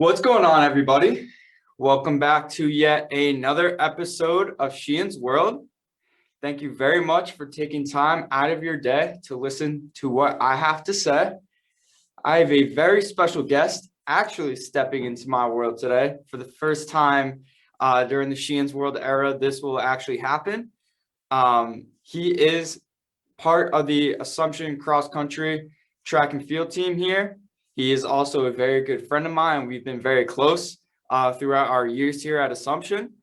What's going on, everybody? Welcome back to yet another episode of Sheehan's World. Thank you very much for taking time out of your day to listen to what I have to say. I have a very special guest actually stepping into my world today. For the first time during the Sheehan's World era, this will actually happen. He is part of the Assumption cross country track and field team here. He is also a very good friend of mine. We've been very close throughout our years here at Assumption.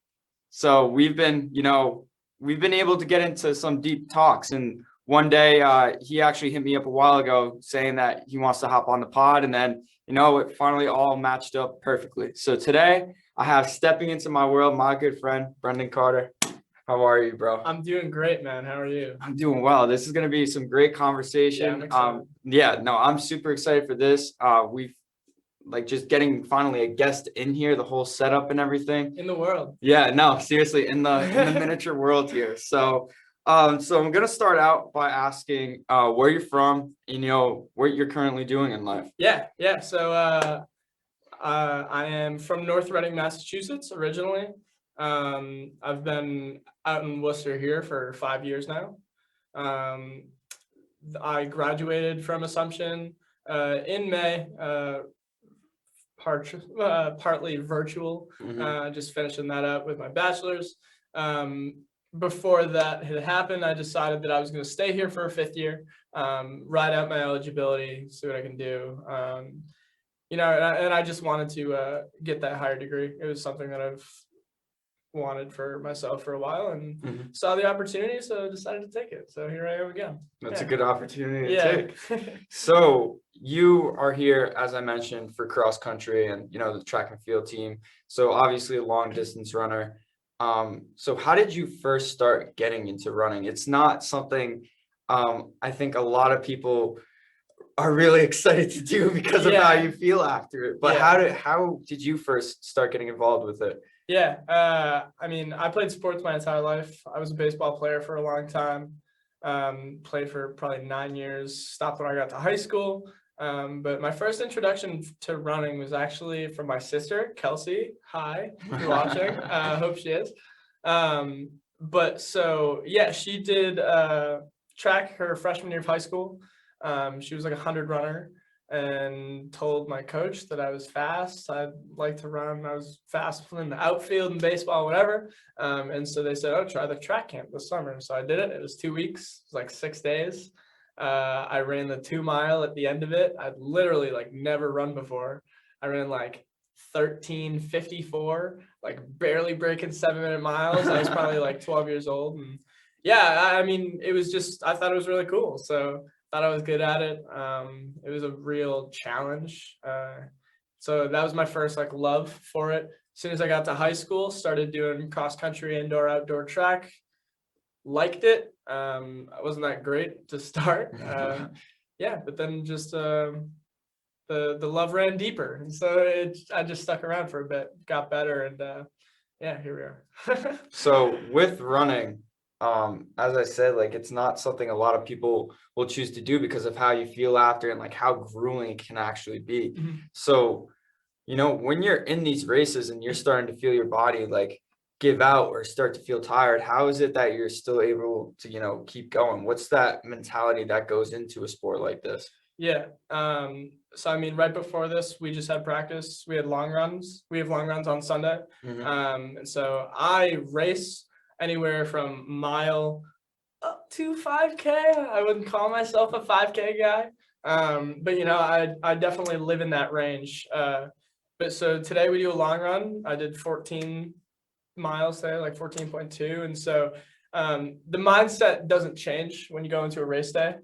So we've been able to get into some deep talks. And one day he actually hit me up a while ago saying that he wants to hop on the pod. And then, it finally all matched up perfectly. So today I have stepping into my world, my good friend, Brendan Carter. How are you, bro? I'm doing great, man. How are you? I'm doing well. This is going to be some great conversation. I'm super excited for this. We've just getting finally a guest in here, the whole setup and everything. In the world. Yeah, no, seriously, in the miniature world here. So I'm going to start out by asking where you're from and, what you're currently doing in life. Yeah. So I am from North Reading, Massachusetts, originally. I've been out in Worcester here for 5 years now. I graduated from Assumption in May, partly virtual, just finishing that up with my bachelor's. Before that had happened, I decided that I was going to stay here for a 5th year, ride out my eligibility, see what I can do. And I just wanted to get that higher degree. It was something that I've wanted for myself for a while and saw the opportunity, so decided to take it. So here I am again. That's a good opportunity to take. So you are here, as I mentioned, for cross country and the track and field team. So obviously a long distance runner. So how did you first start getting into running? It's not something I think a lot of people are really excited to do because of how you feel after it. But how did you first start getting involved with it? Yeah, I played sports my entire life. I was a baseball player for a long time. Played for probably 9 years. Stopped when I got to high school. But my first introduction to running was actually from my sister, Kelsey. Hi, if you're watching. Hope she is. She did track her freshman year of high school. She was like a 100 runner and told my coach that I was fast. I'd like to run. I was fast in the outfield and baseball, whatever. And so they said, try the track camp this summer. So I did it. It was 2 weeks. It was like 6 days. I ran the 2 mile at the end of it. I'd literally never run before. I ran 13:54, barely breaking 7-minute miles. I was probably 12 years old. And it was just, I thought it was really cool. So thought I was good at it. It was a real challenge. So that was my first love for it. As soon as I got to high school, started doing cross country, indoor, outdoor track. Liked it. I wasn't that great to start. But then just the love ran deeper. And so I just stuck around for a bit, got better, and here we are. So with running, as I said, it's not something a lot of people will choose to do because of how you feel after and how grueling it can actually be. So, when you're in these races and you're starting to feel your body give out or start to feel tired, how is it that you're still able to, keep going? What's that mentality that goes into a sport like this? Yeah. Right before this, we just had practice. We had long runs. We have long runs on Sunday. And so I race anywhere from mile up to 5K. I wouldn't call myself a 5K guy. I definitely live in that range. But so today we do a long run. I did 14 miles today, 14.2. And so the mindset doesn't change when you go into a race day.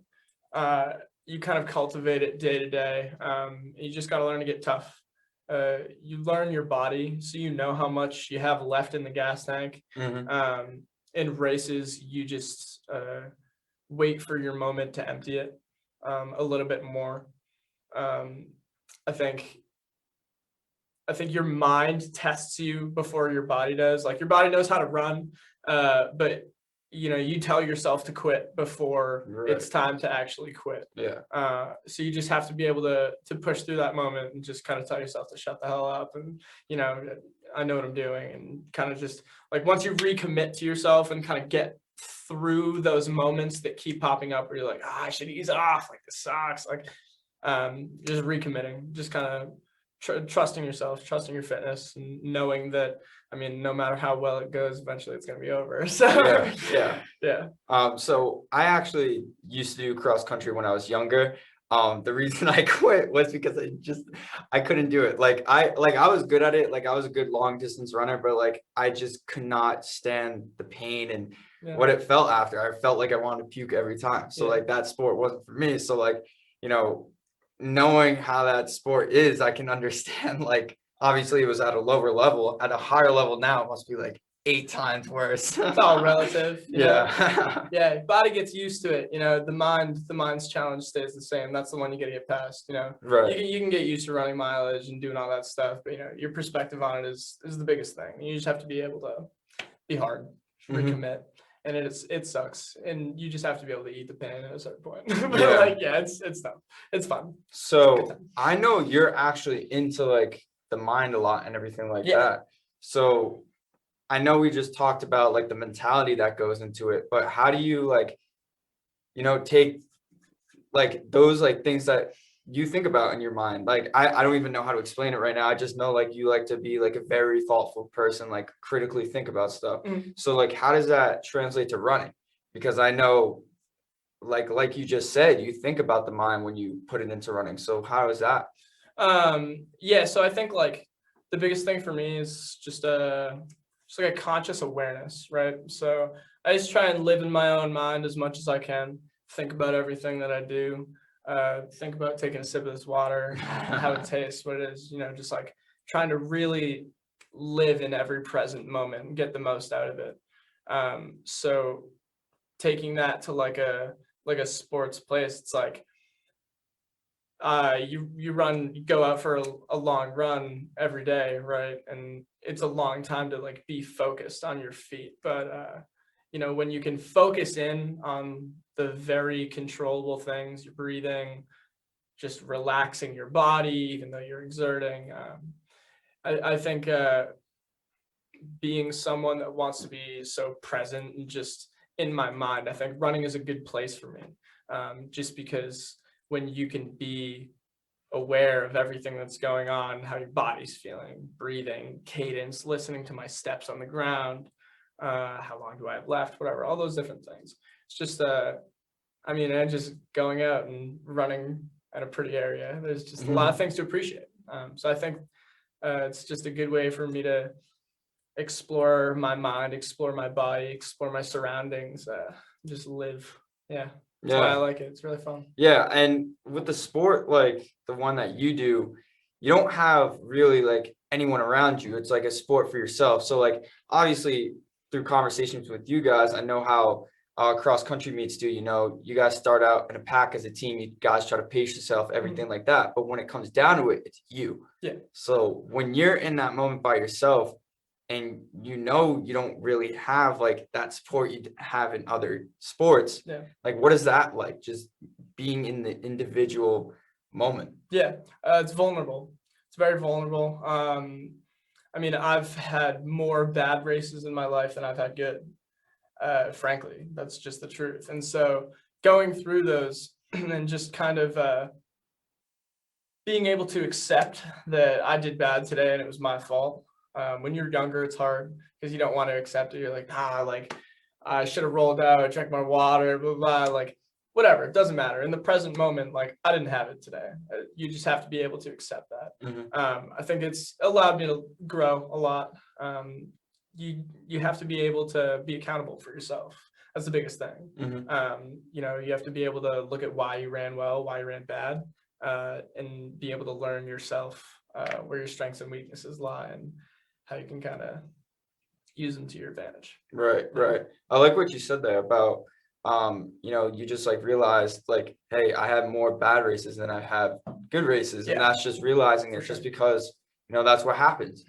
You kind of cultivate it day to day. You just got to learn to get tough. You learn your body, so you know how much you have left in the gas tank. In races, you just wait for your moment to empty it a little bit more. I think your mind tests you before your body does. Your body knows how to run, but you tell yourself to quit before it's time to actually quit. Yeah. So you just have to be able to push through that moment and just kind of tell yourself to shut the hell up and, I know what I'm doing, and kind of just like once you recommit to yourself and kind of get through those moments that keep popping up where you're like, I should ease off, like this sucks. Like, just recommitting, just kind of trusting yourself, trusting your fitness, and knowing that, no matter how well it goes, eventually it's going to be over. So yeah. So I actually used to do cross country when I was younger. The reason I quit was because I couldn't do it. I was good at it. Like I was a good long distance runner, but like I just could not stand the pain and what it felt after. I felt like I wanted to puke every time. So like that sport wasn't for me. So like, knowing how that sport is, I can understand, like, obviously it was at a lower level. At a higher level now, it must be like 8 times worse. It's all relative. Yeah. Yeah, body gets used to it. The mind's challenge stays the same. That's the one you got to get past. Right. You can get used to running mileage and doing all that stuff, but your perspective on it is the biggest thing. You just have to be able to be hard, recommit. And it sucks, and you just have to be able to eat the pain at a certain point. But it's tough. It's fun. So I know you're actually into like the mind a lot and everything like that. So I know we just talked about like the mentality that goes into it, but how do you like, take like those like things that you think about in your mind? Like I don't even know how to explain it right now. I just know like you like to be like a very thoughtful person, like critically think about stuff. So like how does that translate to running? Because I know like you just said, you think about the mind when you put it into running. So how is that? So I think like the biggest thing for me is just like a conscious awareness, right? So I just try and live in my own mind as much as I can, think about everything that I do, think about taking a sip of this water, how it tastes, what it is, just like trying to really live in every present moment and get the most out of it. So taking that to like a sports place, it's like you go out for a long run every day, right? And it's a long time to like be focused on your feet, but when you can focus in on the very controllable things, your breathing, just relaxing your body even though you're exerting, I think being someone that wants to be so present and just in my mind, I think running is a good place for me, just because when you can be aware of everything that's going on, how your body's feeling, breathing, cadence, listening to my steps on the ground, how long do I have left, whatever, all those different things. It's just, and just going out and running at a pretty area, there's just a lot of things to appreciate. So I think it's just a good way for me to explore my mind, explore my body, explore my surroundings, just live. Yeah. That's why I like it. It's really fun. Yeah. And with the sport, like the one that you do, you don't have really like anyone around you. It's like a sport for yourself. So like, obviously through conversations with you guys, I know how cross country meets do, you guys start out in a pack as a team, you guys try to pace yourself, everything like that. But when it comes down to it, it's you. Yeah. So when you're in that moment by yourself, and you don't really have like that support you have in other sports. Yeah. Like, what is that like? Just being in the individual moment. Yeah, it's vulnerable. It's very vulnerable. I've had more bad races in my life than I've had good. Frankly, that's just the truth. And so going through those and just kind of being able to accept that I did bad today and it was my fault. When you're younger, it's hard because you don't want to accept it. You're like, I should have rolled out, drank my water, blah, blah, like whatever. It doesn't matter. In the present moment, like I didn't have it today. You just have to be able to accept that. I think it's allowed me to grow a lot. You have to be able to be accountable for yourself. That's the biggest thing. You have to be able to look at why you ran well, why you ran bad, and be able to learn yourself where your strengths and weaknesses lie and how you can kind of use them to your advantage. Right. I like what you said there about, you just like realized like, hey, I have more bad races than I have good races. And that's just realizing it's just because, that's what happens.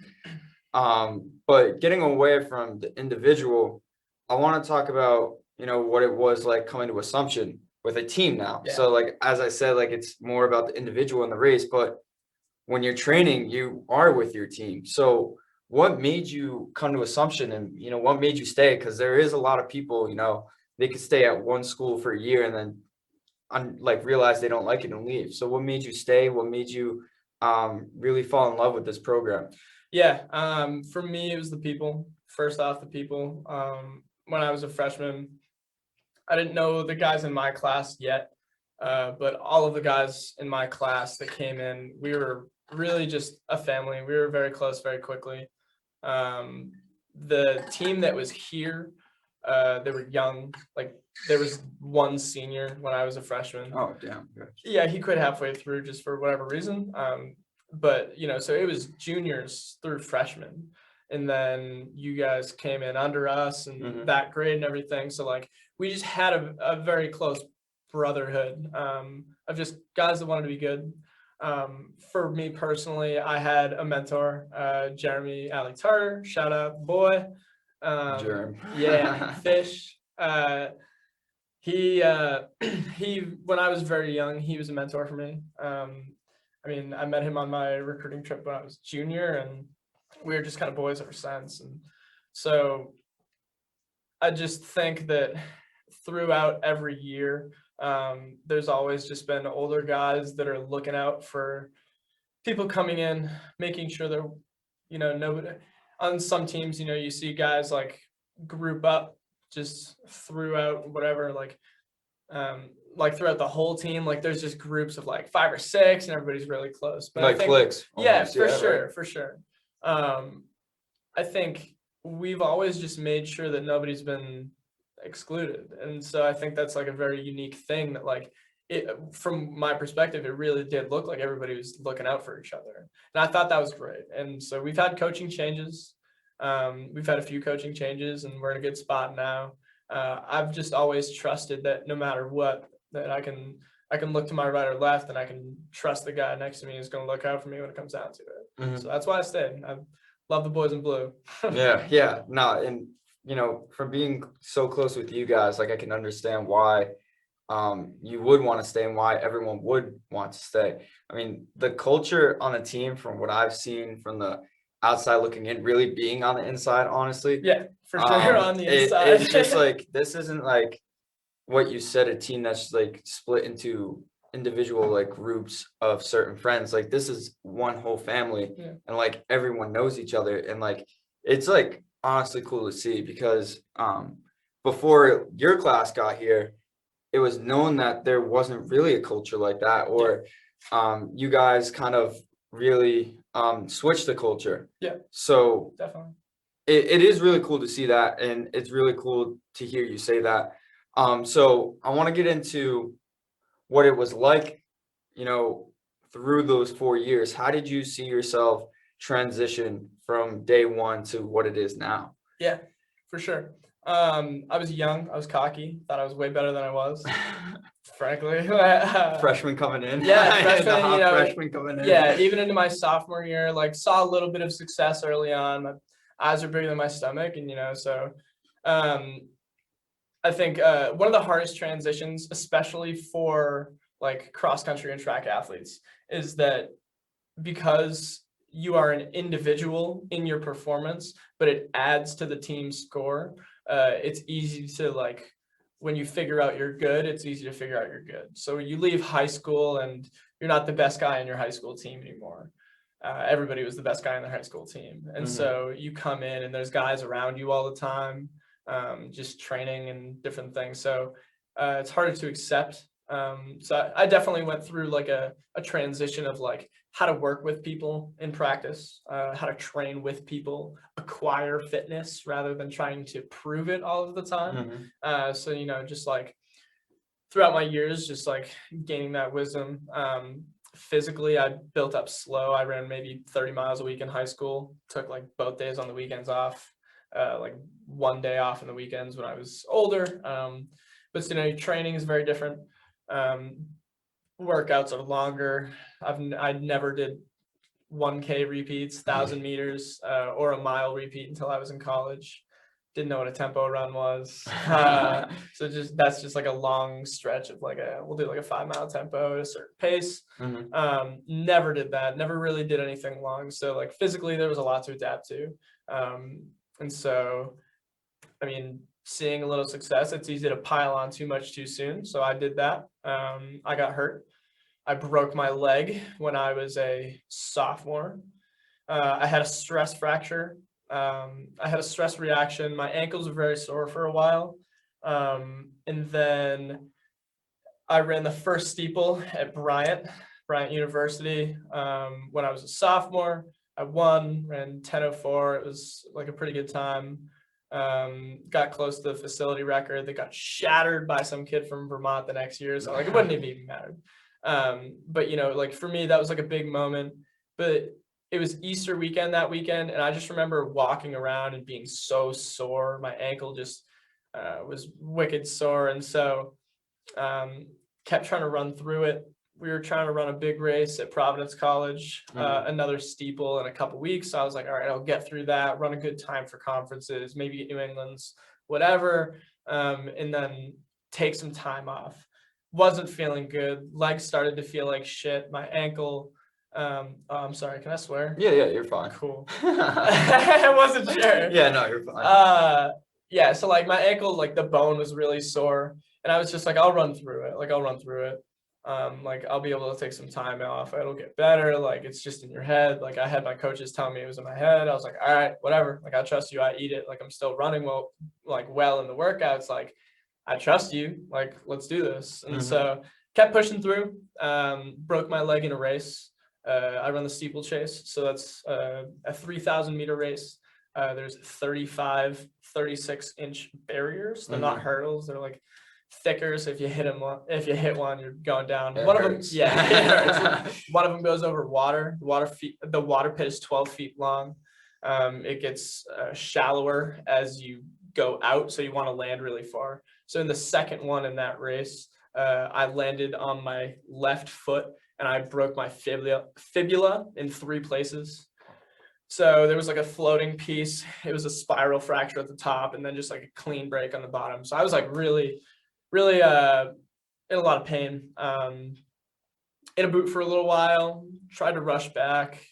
But getting away from the individual, I want to talk about, what it was like coming to Assumption with a team now. Yeah. So like, as I said, like it's more about the individual in the race, but when you're training, you are with your team. So what made you come to Assumption and, what made you stay? Because there is a lot of people, they could stay at one school for a year and then like realize they don't like it and leave. So what made you stay? What made you really fall in love with this program? Yeah, for me, it was the people. First off, the people. When I was a freshman, I didn't know the guys in my class yet, but all of the guys in my class that came in, we were really just a family. We were very close very quickly. The team that was here, they were young. Like there was one senior when I was a freshman. Oh, damn. Good. Yeah, he quit halfway through just for whatever reason. But so it was juniors through freshmen, and then you guys came in under us and that grade and everything. So like we just had a very close brotherhood of just guys that wanted to be good. For me personally, I had a mentor, Jeremy Tarter, shout out boy. Yeah, fish. He when I was very young, he was a mentor for me. I met him on my recruiting trip when I was junior, and we were just kind of boys ever since. And so I just think that throughout every year, there's always just been older guys that are looking out for people coming in, making sure they're, nobody on some teams, you see guys like group up just throughout whatever, like throughout the whole team, like there's just groups of like 5 or 6 and everybody's really close. But like I think, cliques. yeah, Almost. for sure. I think we've always just made sure that nobody's been excluded. And so I think that's like a very unique thing that like from my perspective, it really did look like everybody was looking out for each other. And I thought that was great. And so we've had coaching changes. We've had a few coaching changes and we're in a good spot now. I've just always trusted that no matter what, that I can look to my right or left and I can trust the guy next to me is going to look out for me when it comes down to it. So that's why I stayed. I love the boys in blue. Yeah. No, and from being so close with you guys, like I can understand why you would want to stay and why everyone would want to stay. I mean, the culture on the team, from what I've seen from the outside looking in, really being on the inside, honestly. Yeah, for sure. On the inside. It's just like, this isn't like what you said, a team that's like split into individual like groups of certain friends. Like this is one whole family, and like everyone knows each other, and like it's like honestly cool to see, because before your class got here, it was known that there wasn't really a culture like that, or you guys kind of really switched the culture. Yeah. So definitely. It is really cool to see that, and it's really cool to hear you say that. So I want to get into what it was like, through those 4 years. How did you see yourself transition from day one to what it is now? Yeah, for sure. I was young, I was cocky, thought I was way better than I was, frankly. Freshman coming in. Yeah, freshman, freshman coming in. Yeah, even into my sophomore year, like saw a little bit of success early on. My eyes are bigger than my stomach, and so I think one of the hardest transitions, especially for like cross country and track athletes, is that because you are an individual in your performance, but it adds to the team score. It's easy to like, when you figure out you're good, it's easy to figure out you're good. So you leave high school and you're not the best guy in your high school team anymore. Everybody was the best guy in their high school team. And so you come in and there's guys around you all the time, just training and different things. So it's harder to accept. So I definitely went through like a transition of like how to work with people in practice, how to train with people, acquire fitness rather than trying to prove it all of the time. So, just like throughout my years, just like gaining that wisdom. Physically, I built up slow. I ran maybe 30 miles a week in high school, took like both days on the weekends off, like one day off in the weekends when I was older. But, training is very different. Workouts are longer. I never did 1K repeats, 1,000 meters, or a mile repeat until I was in college. didn't know what a tempo run was. So that's just like a long stretch of like we'll do like a 5-mile tempo at a certain pace. Never did that. Never really did anything long. So like physically there was a lot to adapt to. And so, I mean, seeing a little success, it's easy to pile on too much too soon. So I did that. I got hurt. I broke my leg when I was a sophomore. I had a stress fracture. I had a stress reaction. My ankles were very sore for a while. And then I ran the first steeple at Bryant University when I was a sophomore. I won, ran 10:04. It was like a pretty good time. Got close to the facility record that got shattered by some kid from Vermont the next year. So like it wouldn't even matter. But you know, like for me, that was like a big moment. But it was Easter weekend that weekend, and I just remember walking around and being so sore. My ankle just was wicked sore, and so kept trying to run through it. We were trying to run a big race at Providence College, another steeple in a couple weeks. So I was like, all right, I'll get through that, run a good time for conferences, maybe get New England's, whatever, and then take some time off. Wasn't feeling good. Legs started to feel like shit. My ankle. Oh, I'm sorry. Can I swear? Yeah, you're fine. Cool. I wasn't sure. Yeah, no, you're fine. Yeah. So like my ankle, like the bone was really sore, and I was just like, I'll run through it. Like I'll run through it. Like I'll be able to take some time off. It'll get better. Like it's just in your head. Like I had my coaches telling me it was in my head. I was like, all right, whatever. Like I trust you. I eat it. Like I'm still running well in the workouts. Like I trust you. Like let's do this. And so kept pushing through. Broke my leg in a race. I run the steeplechase. So that's a 3,000 meter race. There's 35, 36-inch barriers. They're not hurdles. They're like thicker. So if you hit one, you're going down. One of them, yeah, one of them goes over water. The water pit is 12 feet long. It gets shallower as you go out, so you want to land really far. So in the second one in that race, I landed on my left foot and I broke my fibula in 3 places. So there was like a floating piece. It was a spiral fracture at the top and then just like a clean break on the bottom. So I was like really in a lot of pain. In a boot for a little while, tried to rush back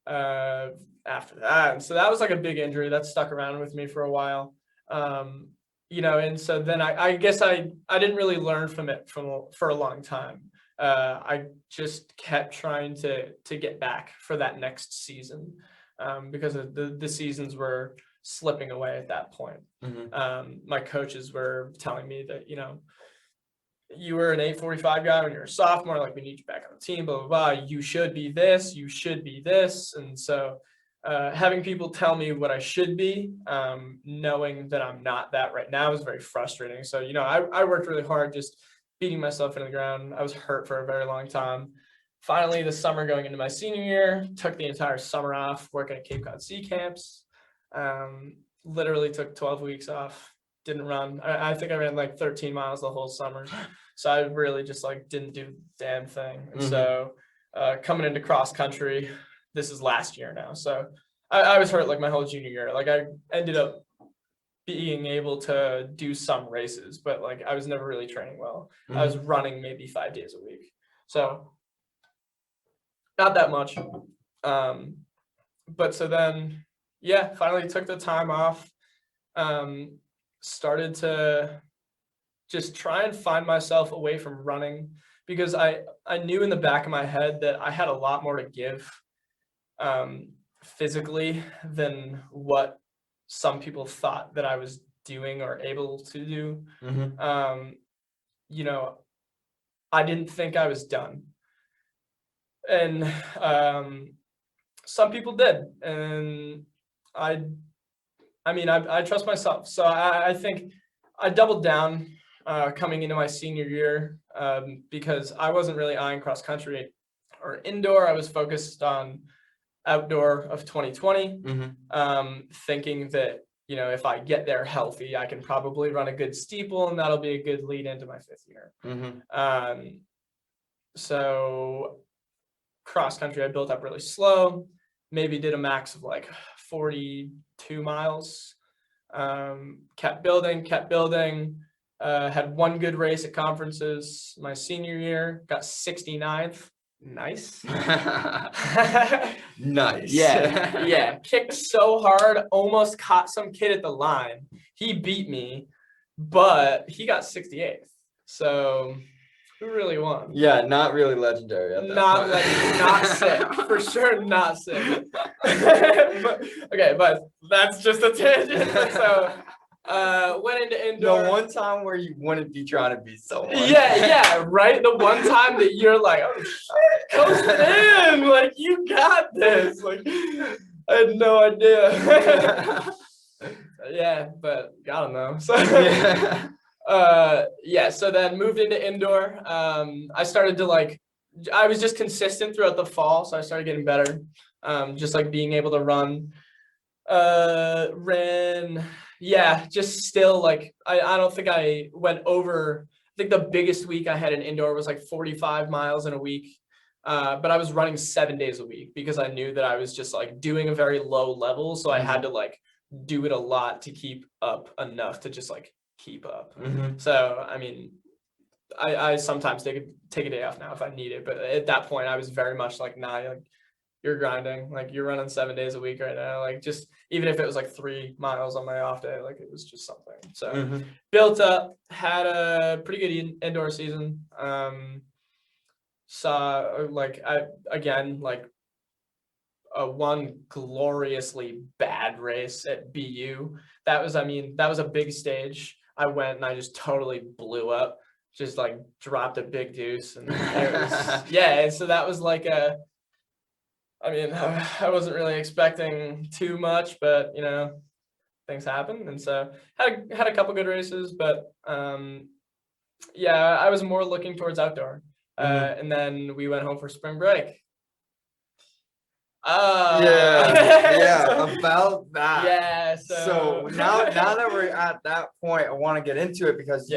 after that. And so that was like a big injury that stuck around with me for a while. You know, and so then I guess I didn't really learn from it for a long time. I just kept trying to get back for that next season because the seasons were slipping away at that point. My coaches were telling me that, you know, you were an 8:45 guy when you're a sophomore, like we need you back on the team, blah, blah, blah. You should be this, you should be this. And so having people tell me what I should be, knowing that I'm not that right now is very frustrating. So, you know, I worked really hard just beating myself into the ground. I was hurt for a very long time. Finally, this summer going into my senior year, took the entire summer off working at Cape Cod Sea Camps. Literally took 12 weeks off, didn't run. I think I ran like 13 miles the whole summer. So I really just like didn't do the damn thing. And so coming into cross country, this is last year now. So I was hurt like my whole junior year. Like I ended up being able to do some races, but like I was never really training well. I was running maybe 5 days a week. So not that much. But so then, yeah, finally took the time off, started to just try and find myself away from running because I knew in the back of my head that I had a lot more to give physically than what some people thought that I was doing or able to do. You know, I didn't think I was done. And some people did. And I trust myself. So I think I doubled down coming into my senior year because I wasn't really eyeing cross country or indoor. I was focused on outdoor of 2020, thinking that, you know, if I get there healthy, I can probably run a good steeple and that'll be a good lead into my 5th year. So cross country, I built up really slow, maybe did a max of like 42 miles. Kept building. Had one good race at conferences my senior year, got 69th. Nice. Nice. Yeah. Kicked so hard, almost caught some kid at the line. He beat me, but he got 68th. So who really won? Yeah, not really legendary at that Not point. like not sick. For sure not sick. but that's just a tangent. So went into indoor. The one time where you wouldn't be trying to beat someone. Yeah, right. The one time that you're like, oh shit, coast it in, like you got this. Like I had no idea. Yeah, but I don't know. So so then moved into indoor. I started to I was just consistent throughout the fall, so I started getting better. Just like being able to run. Ran. Yeah, just still like I don't think I went over. I think the biggest week I had in indoor was like 45 miles in a week. But I was running 7 days a week because I knew that I was just like doing a very low level. So I had to like do it a lot to keep up enough to just like keep up. So, I mean, I sometimes take a day off now if I need it. But at that point I was very much like, nah, you're grinding, like you're running 7 days a week right now. Like just even if it was like 3 miles on my off day, like it was just something. So built up, had a pretty good indoor season. Saw one gloriously bad race at BU. That was a big stage. I went and I just totally blew up, just like dropped a big deuce. And it was, and so that was like I wasn't really expecting too much, but things happen. And so had a couple good races, but I was more looking towards outdoor. And then we went home for spring break. About that. Yeah. So now that we're at that point, I want to get into it because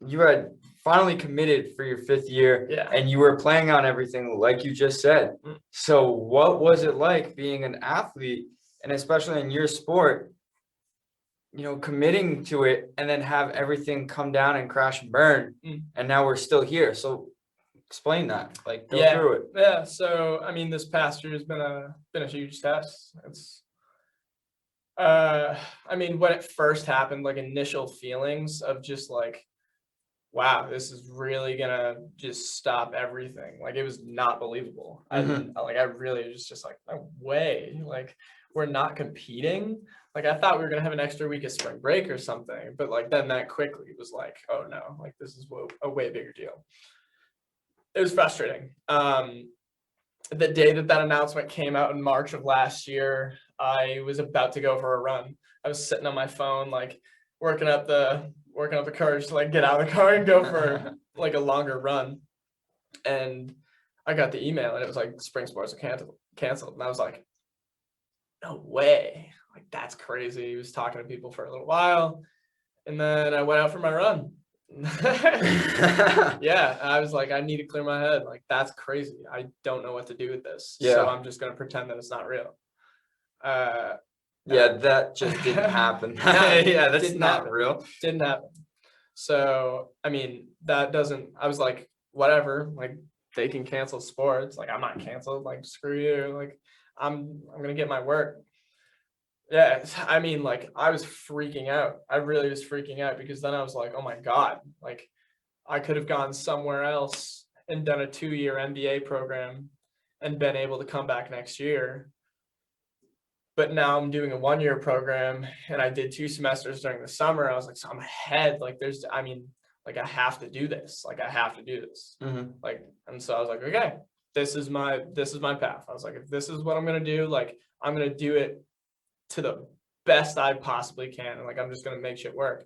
you had finally committed for your 5th year, and you were playing on everything like you just said. So what was it like being an athlete, and especially in your sport, committing to it and then have everything come down and crash and burn, and now we're still here? So explain that, like go through it. Yeah. So this past year has been a huge test. It's when it first happened, like initial feelings of just like, wow, this is really gonna just stop everything. Like it was not believable. I really was just like, no way. Like we're not competing. Like I thought we were gonna have an extra week of spring break or something, but like then that quickly was like, oh no, like this is a way bigger deal. It was frustrating. The day that announcement came out in March of last year, I was about to go for a run. I was sitting on my phone, like working up the courage to like get out of the car and go for like a longer run. And I got the email and it was like spring sports are canceled. And I was like, no way. Like that's crazy. He was talking to people for a little while. And then I went out for my run. I was like, I need to clear my head. Like that's crazy. I don't know what to do with this. So I'm just gonna pretend that it's not real. That just didn't happen. That's not real. Didn't happen. So I was like, whatever, like they can cancel sports. Like I'm not canceled. Like screw you. Like I'm gonna get my work. Yeah, like I was freaking out. I really was freaking out because then I was like, oh my God, like I could have gone somewhere else and done a 2-year MBA program and been able to come back next year. But now I'm doing a 1-year program and I did 2 semesters during the summer. I was like, so I'm ahead. Like I have to do this. Like I have to do this. Like, and so I was like, okay, this is my path. I was like, if this is what I'm going to do, like I'm going to do it to the best I possibly can. And like, I'm just going to make shit work.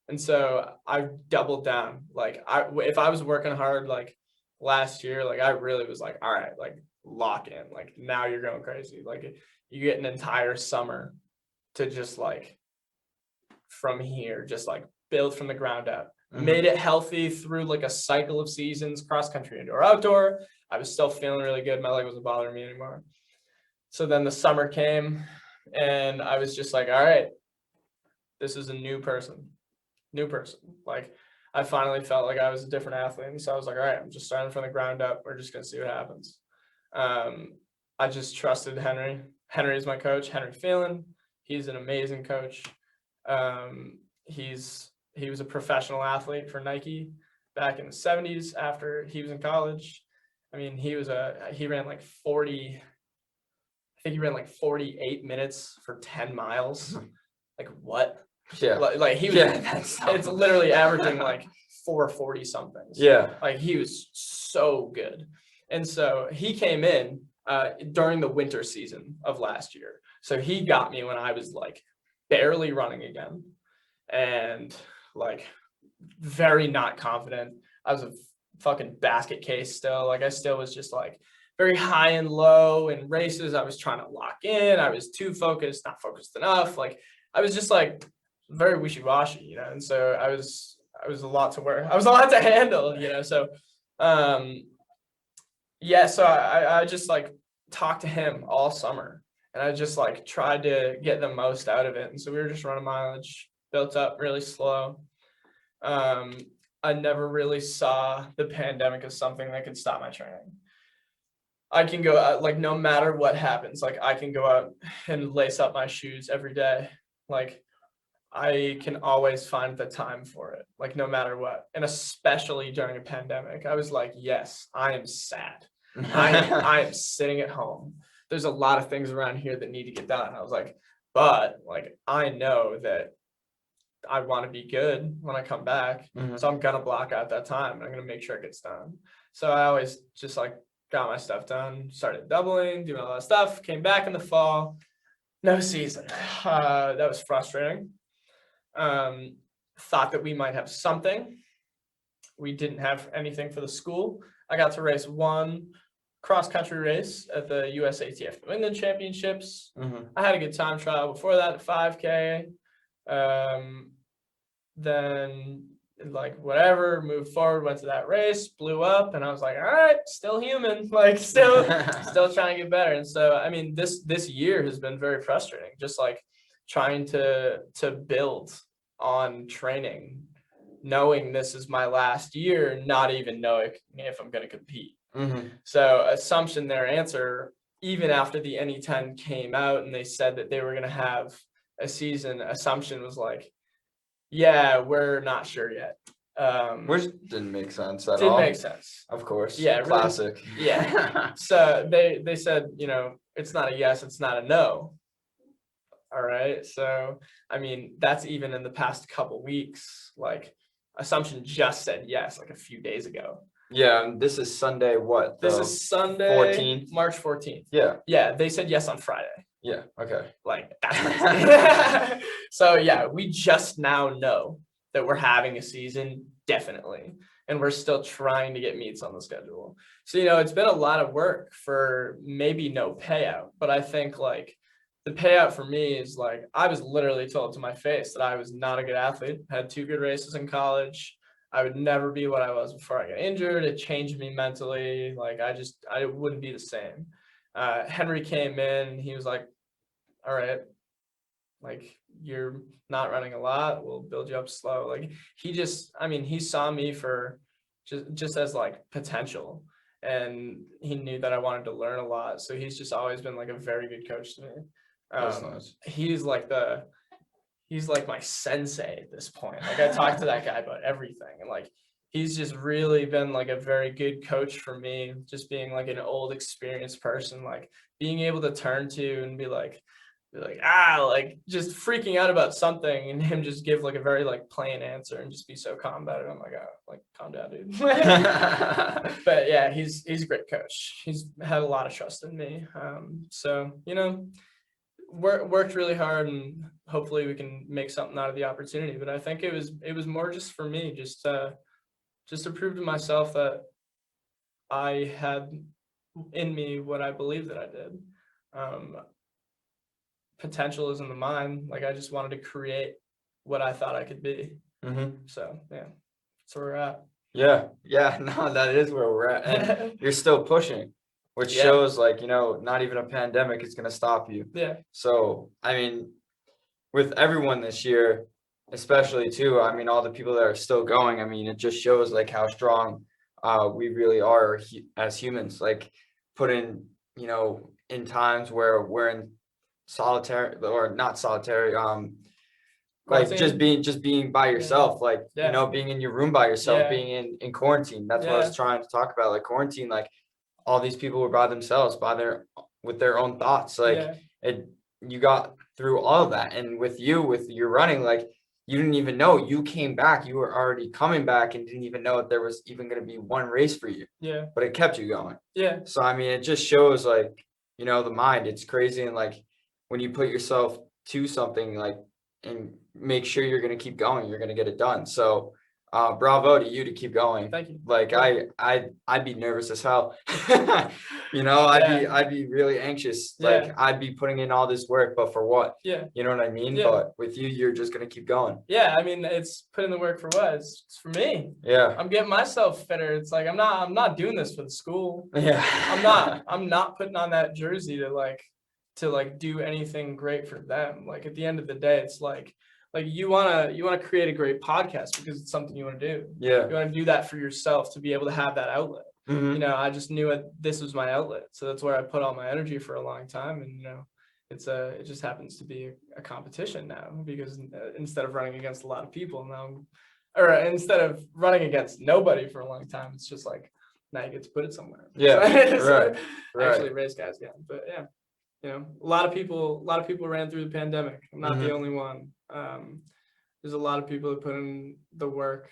And so I doubled down. Like if I was working hard, like last year, like I really was like, all right, like lock in, like now you're going crazy. Like you get an entire summer to just like from here, just like build from the ground up. Made it healthy through like a cycle of seasons, cross country, indoor, outdoor. I was still feeling really good. My leg wasn't bothering me anymore. So then the summer came and I was just like, all right, this is a new person. Like, I finally felt like I was a different athlete. And so I was like, all right, I'm just starting from the ground up. We're just going to see what happens. I just trusted Henry. Henry is my coach, Henry Phelan. He's an amazing coach. He was a professional athlete for Nike back in the 70s after he was in college. I mean, he ran like 48 minutes for 10 miles. Like, what? Yeah. Like he was, it's literally averaging like 440 somethings. Yeah. Like, he was so good. And so he came in during the winter season of last year. So he got me when I was like barely running again and like very not confident. I was a fucking basket case still. Like, I still was just like very high and low in races. I was trying to lock in. I was too focused, not focused enough. Like, I was just like very wishy-washy, you know? And so I was a lot to handle, you know? So, yeah, so I just like talked to him all summer and I just like tried to get the most out of it. And so we were just running mileage, built up really slow. I never really saw the pandemic as something that could stop my training. I can go out, like, no matter what happens, like, I can go out and lace up my shoes every day. Like, I can always find the time for it, like, no matter what. And especially during a pandemic, I was like, yes, I am sad. I am sitting at home. There's a lot of things around here that need to get done. I was like, but like, I know that I want to be good when I come back. So I'm going to block out that time and I'm going to make sure it gets done. So I always just like got my stuff done, started doubling, doing all that stuff, came back in the fall, no season. That was frustrating. Thought that we might have something. We didn't have anything for the school. I got to race one cross-country race at the USATF New England Championships. I had a good time trial before that, the 5K. Then like whatever, moved forward, went to that race, blew up, and I was like, all right, still human, like still trying to get better. And so, I mean, this year has been very frustrating, just like trying to build on training, knowing this is my last year, not even knowing if I'm going to compete. So assumption their answer, even after the NE10 came out and they said that they were going to have a season, assumption was like, yeah, we're not sure yet. Which didn't make sense at all. Didn't make sense. Of course. Yeah. Classic. Really, yeah. So they said, you know, it's not a yes, it's not a no. All right. So, I mean, that's even in the past couple weeks, like assumption just said yes, like a few days ago. Yeah. And this is Sunday. What? This is Sunday, 14th? March 14th. Yeah. Yeah. They said yes on Friday. Yeah. Okay. Like, that's crazy. So yeah, we just now know that we're having a season, definitely. And we're still trying to get meets on the schedule. So, you know, it's been a lot of work for maybe no payout, but I think like the payout for me is like, I was literally told to my face that I was not a good athlete, had 2 good races in college. I would never be what I was before I got injured. It changed me mentally. Like, I wouldn't be the same. Henry came in, he was like, all right, like, you're not running a lot, we'll build you up slow. Like, he saw me for just as like potential, and he knew that I wanted to learn a lot. So he's just always been like a very good coach to me. That's nice. He's like my sensei at this point. Like, I talk to that guy about everything, and like, he's just really been like a very good coach for me, just being like an old experienced person, like being able to turn to and be like just freaking out about something and him just give like a very like plain answer and just be so calm about it. I'm like, oh, like, calm down, dude. But yeah, he's a great coach. He's had a lot of trust in me. So, you know, worked really hard, and hopefully we can make something out of the opportunity. But I think it was more just for me, just to prove to myself that I had in me what I believe that I did. Potential is in the mind. Like, I just wanted to create what I thought I could be. So yeah, that's where we're at. Yeah, no, that is where we're at, and you're still pushing, which shows like, you know, not even a pandemic is going to stop you. Yeah. So I mean, with everyone this year, especially too, I mean, all the people that are still going, I mean, it just shows like how strong we really are as humans, like put in, you know, in times where we're in solitary or not solitary, like just being by yourself, like, you know, being in your room by yourself, being in quarantine. That's what I was trying to talk about, like quarantine, like all these people were by themselves, with their own thoughts, like you got through all of that. And with your running, like you didn't even know you came back, you were already coming back and didn't even know that there was even going to be one race for you, but it kept you going. So I mean, it just shows like, you know, the mind, it's crazy. And like when you put yourself to something, like, and make sure you're going to keep going, you're going to get it done. So bravo to you to keep going. Thank you. Like I'd be nervous as hell. You know, I'd be really anxious. Like I'd be putting in all this work, but for what? You know what I mean? But with you, you're just gonna keep going. I mean, it's putting the work for what? It's for me. I'm getting myself fitter. It's like I'm not doing this for the school. I'm not putting on that jersey to do anything great for them. Like at the end of the day, it's like you wanna create a great podcast because it's something you want to do. You want to do that for yourself to be able to have that outlet. You know, I just knew this was my outlet, so that's where I put all my energy for a long time. And you know, it just happens to be a competition now, because instead of running against a lot of people now, or instead of running against nobody for a long time, it's just like now you get to put it somewhere. Right. Actually race guys again, but you know, a lot of people ran through the pandemic. I'm not the only one. There's a lot of people that put in the work.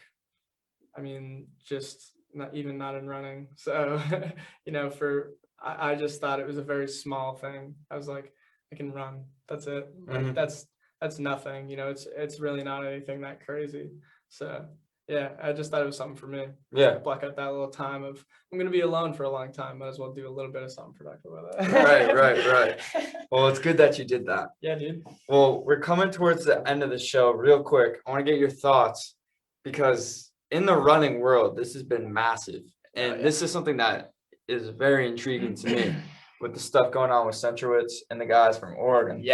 I mean, just not in running. So, you know, I just thought it was a very small thing. I was like, I can run. That's it. Like, that's nothing. You know, it's really not anything that crazy. So yeah, I just thought it was something for me. Block out that little time of, I'm going to be alone for a long time. Might as well do a little bit of something productive with it. Right. Well, it's good that you did that. Yeah, dude. Well, we're coming towards the end of the show real quick. I want to get your thoughts, because in the running world, this has been massive. And this is something that is very intriguing to me with the stuff going on with Centrowitz and the guys from Oregon.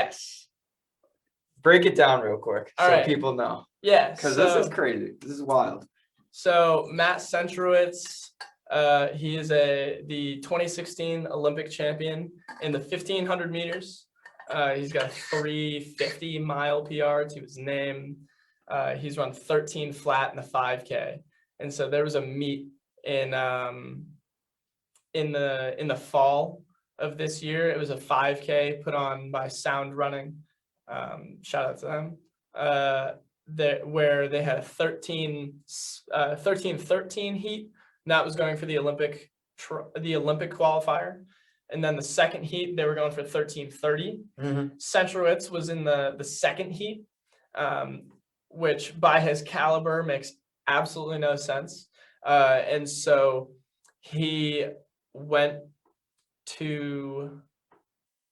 Break it down real quick so people know. Because this is crazy. This is wild. So Matt Centrowitz, he is the 2016 Olympic champion in the 1500 meters. He's got a 3:50 mile PR to his name. He's run 13 flat in the 5K. And so there was a meet in the fall of this year. It was a 5K put on by Sound Running. Shout out to them. Where they had a 13-13 heat, and that was going for the Olympic qualifier. And then the second heat, they were going for 13:30. Centrowitz was in the second heat, which by his caliber makes absolutely no sense. And so he went to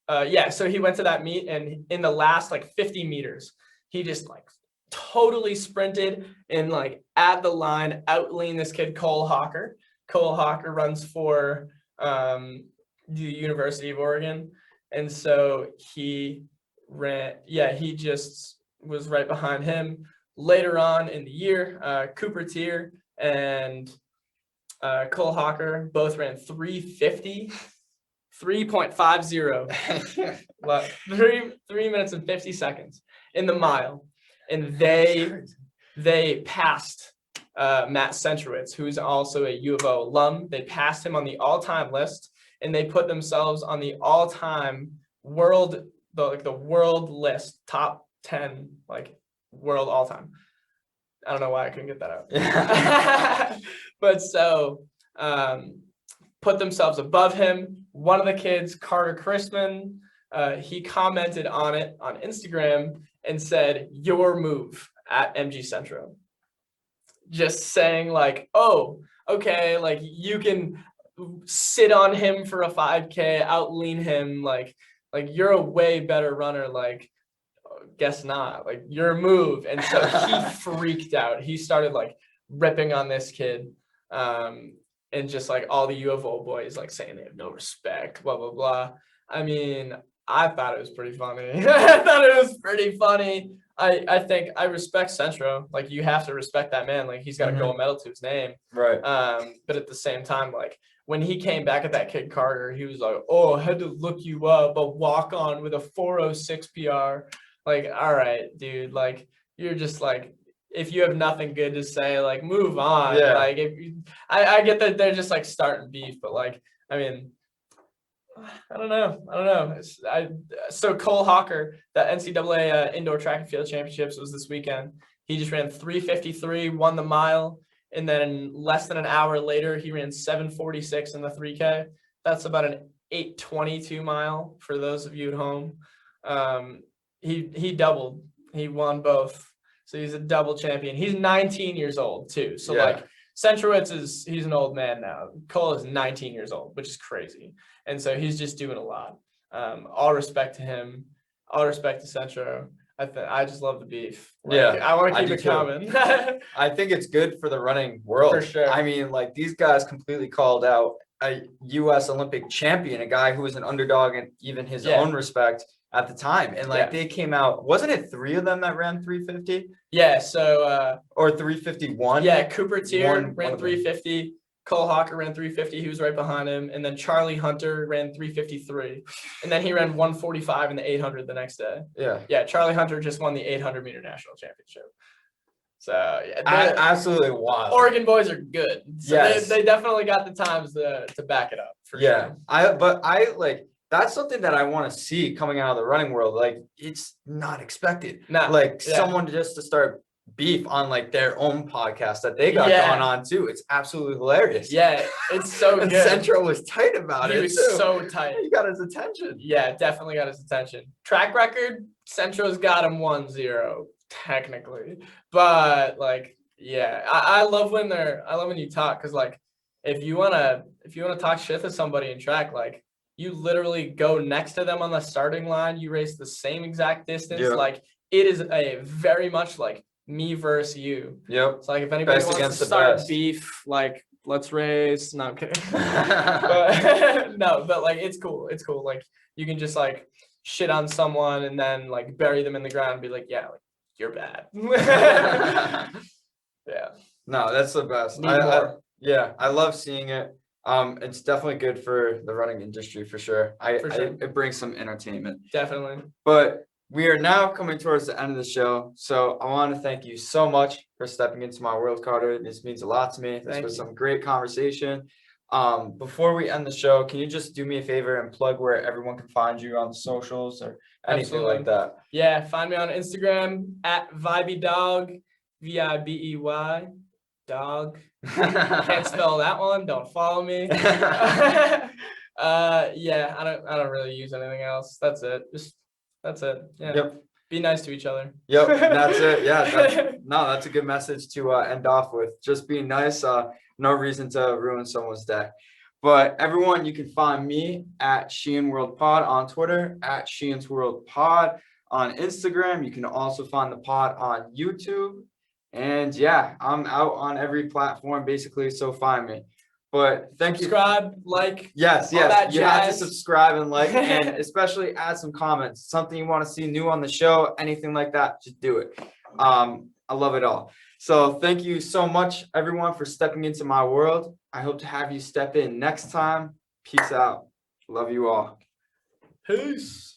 that meet, and in the last 50 meters, he just totally sprinted and at the line outleaned this kid Cole Hawker. Cole Hawker runs for the University of Oregon, and so he just was right behind him. Later on in the year, Cooper Tier and Cole Hawker both ran 3:50. 3.50 3 minutes and 50 seconds in the mile, and they passed Matt Centrowitz, who's also a U of O alum. They passed him on the all-time list, and they put themselves on the all-time world list, top 10 world all-time. I don't know why I couldn't get that out. But so put themselves above him. One of the kids, Carter Chrisman, he commented on it on Instagram and said, "Your move" at MG Centro. Just saying oh, okay, you can sit on him for a 5K, outlean him, you're a way better runner, guess not, your move. And so he freaked out. He started ripping on this kid. And just all the U of O boys saying they have no respect, blah, blah, blah. I mean, I thought it was pretty funny. I thought it was pretty funny. I think I respect Centro. Like, you have to respect that man. Like, he's got a gold medal to his name. Right. But at the same time, like, when he came back at that kid Carter, he was like, "Oh, I had to look you up, but walk on with a 4:06 PR." Like, all right, dude. Like, you're just like, if you have nothing good to say, like, move on. Yeah. Like, I get that they're just like starting beef, but like, I mean, I don't know. So Cole Hawker, the NCAA indoor track and field championships was this weekend. He just ran 3:53, won the mile, and then less than an hour later, he ran 7:46 in the 3K. That's about an 8:22 mile for those of you at home. He doubled. He won both. So he's a double champion. He's 19 years old too. So like, Centrowitz he's an old man now. Cole is 19 years old, which is crazy. And so he's just doing a lot. All respect to him. All respect to Centro. I just love the beef. Like, I want to keep it coming. I think it's good for the running world. For sure. I mean, like, these guys completely called out a U.S. Olympic champion, a guy who was an underdog in even his own respect at the time. And like, they came out, wasn't it 3 of them that ran 350? Yeah. So, or 351? Yeah. Cooper Tier ran 350. Cole Hawker ran 350. He was right behind him. And then Charlie Hunter ran 353. And then he ran 145 in the 800 the next day. Yeah. Charlie Hunter just won the 800 meter national championship. So, yeah. Absolutely wild. Oregon boys are good. So yes. They definitely got the times to back it up. For sure. I like, that's something that I want to see coming out of the running world. Like, it's not expected. Someone just to start beef on like their own podcast that they got going on too. It's absolutely hilarious. Yeah, it's so and good. Centro was tight about it. He was so tight. He got his attention. Yeah, definitely got his attention. Track record, Centro's got him 1-0 technically, but like, I love when you talk, because like, if you wanna talk shit to somebody in track, like, you literally go next to them on the starting line. You race the same exact distance. Like, it is a very much like me versus you. It's like, if anybody wants to start beef, like, let's race. No, I'm kidding. but like, it's cool. It's cool. Like, you can just like shit on someone and then like bury them in the ground and be like, yeah, like, you're bad. No, that's the best. I love seeing it. It's definitely good for the running industry for sure. It brings some entertainment. Definitely. But we are now coming towards the end of the show. So I want to thank you so much for stepping into my world, Carter. This means a lot to me. This was some great conversation. Before we end the show, can you just do me a favor and plug where everyone can find you on the socials or anything like that? Yeah, find me on Instagram at VibeyDog, VIBEY, dog. Can't spell that one. Don't follow me. I don't really use anything else. That's it. That's it. Yeah. Be nice to each other. That's it. Yeah. That's a good message to end off with. Just being nice. No reason to ruin someone's day. But everyone, you can find me at Sheehan World Pod on Twitter, at Sheehan's World Pod on Instagram. You can also find the pod on YouTube. And I'm out on every platform basically, so find me. But thank you. Subscribe, like. Yes. You have to subscribe and like, and especially add some comments. Something you want to see new on the show, anything like that, just do it. I love it all. So thank you so much, everyone, for stepping into my world. I hope to have you step in next time. Peace out. Love you all. Peace.